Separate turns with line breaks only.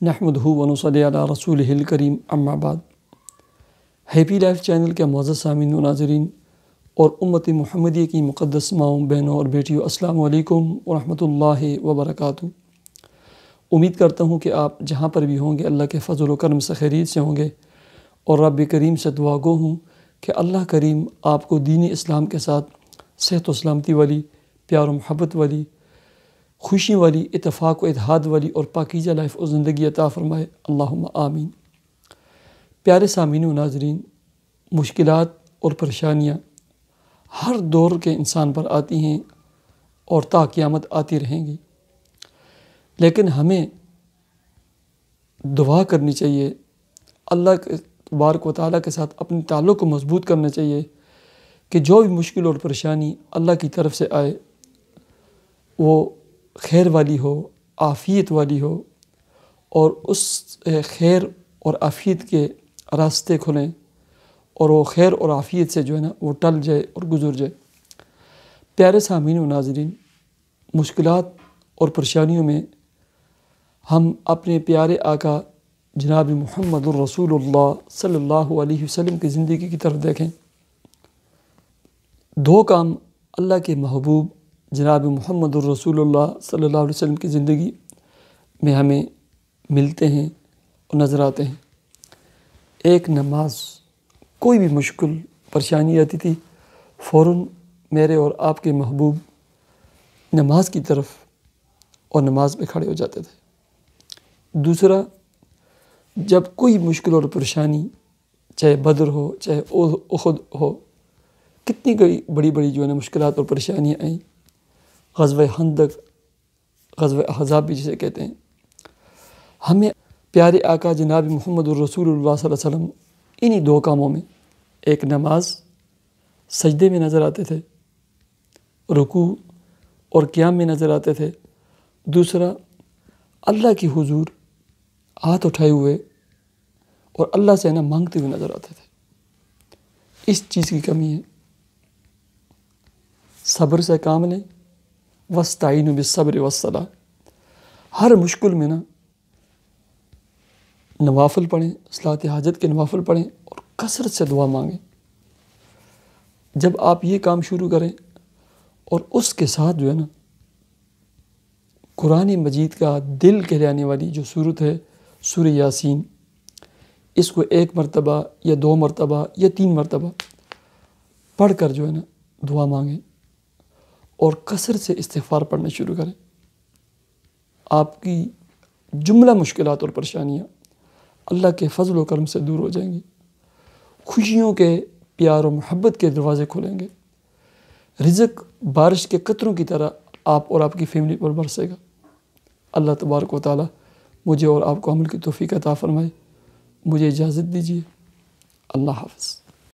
نحمدہ و نصلی علی رسولہ الکریم اما بعد۔ ہیپی لائف چینل کے معزز سامعین و ناظرین اور امت محمدیہ کی مقدس ماؤں، بہنوں اور بیٹیوں، السلام علیکم ورحمۃ اللہ وبرکاتہ۔ امید کرتا ہوں کہ آپ جہاں پر بھی ہوں گے اللہ کے فضل و کرم سے خیریت سے ہوں گے، اور رب کریم سے دعا گو ہوں کہ اللہ کریم آپ کو دین اسلام کے ساتھ صحت و سلامتی والی، پیار و محبت والی، خوشی والی، اتفاق و اتحاد والی اور پاکیزہ لائف و زندگی عطا فرمائے، اللہم آمین۔ پیارے سامعین و ناظرین، مشکلات اور پریشانیاں ہر دور کے انسان پر آتی ہیں اور تا قیامت آتی رہیں گی، لیکن ہمیں دعا کرنی چاہیے، اللہ کے تبارک و تعالیٰ کے ساتھ اپنے تعلق کو مضبوط کرنا چاہیے کہ جو بھی مشکل اور پریشانی اللہ کی طرف سے آئے وہ خیر والی ہو، عافیت والی ہو، اور اس خیر اور عافیت کے راستے کھلیں اور وہ خیر اور عافیت سے جو ہے نا وہ ٹل جائے اور گزر جائے۔ پیارے سامعین و ناظرین، مشکلات اور پریشانیوں میں ہم اپنے پیارے آقا جناب محمد الرسول اللہ صلی اللہ علیہ وسلم کی زندگی کی طرف دیکھیں۔ دو کام اللہ کے محبوب جناب محمد الرسول اللہ صلی اللہ علیہ وسلم کی زندگی میں ہمیں ملتے ہیں اور نظر آتے ہیں۔ ایک نماز، کوئی بھی مشکل پریشانی آتی تھی فوراً میرے اور آپ کے محبوب نماز کی طرف اور نماز میں کھڑے ہو جاتے تھے۔ دوسرا، جب کوئی مشکل اور پریشانی، چاہے بدر ہو، چاہے احد ہو، کتنی بڑی بڑی جو ہے نا مشکلات اور پریشانیاں آئیں، غزوہ خندق، غزوہ احزاب بھی جسے کہتے ہیں، ہمیں پیارے آقا جناب محمد الرسول اللہ صلی اللہ علیہ وسلم انہی دو کاموں میں، ایک نماز سجدے میں نظر آتے تھے، رکوع اور قیام میں نظر آتے تھے، دوسرا اللہ کی حضور ہاتھ اٹھائے ہوئے اور اللہ سے نا مانگتے ہوئے نظر آتے تھے۔ اس چیز کی کمی ہے، صبر سے کام لیں، وَاسْتَعِينُوا بِالصَّبْرِ وَالصَّلَاةِ۔ ہر مشکل میں نا نوافل پڑھیں، صلاۃ حاجت کے نوافل پڑھیں اور کثرت سے دعا مانگیں۔ جب آپ یہ کام شروع کریں اور اس کے ساتھ جو ہے نا قرآن مجید کا دل کہلانے والی جو سورت ہے سورہ یاسین، اس کو 1 مرتبہ یا 2 مرتبہ یا 3 مرتبہ پڑھ کر جو ہے نا دعا مانگیں اور کثرت سے استغفار پڑھنا شروع کریں، آپ کی جملہ مشکلات اور پریشانیاں اللہ کے فضل و کرم سے دور ہو جائیں گی، خوشیوں کے، پیار و محبت کے دروازے کھلیں گے، رزق بارش کے قطروں کی طرح آپ اور آپ کی فیملی پر برسے گا۔ اللہ تبارک و تعالیٰ مجھے اور آپ کو عمل کی توفیق عطا فرمائے۔ مجھے اجازت دیجیے، اللہ حافظ۔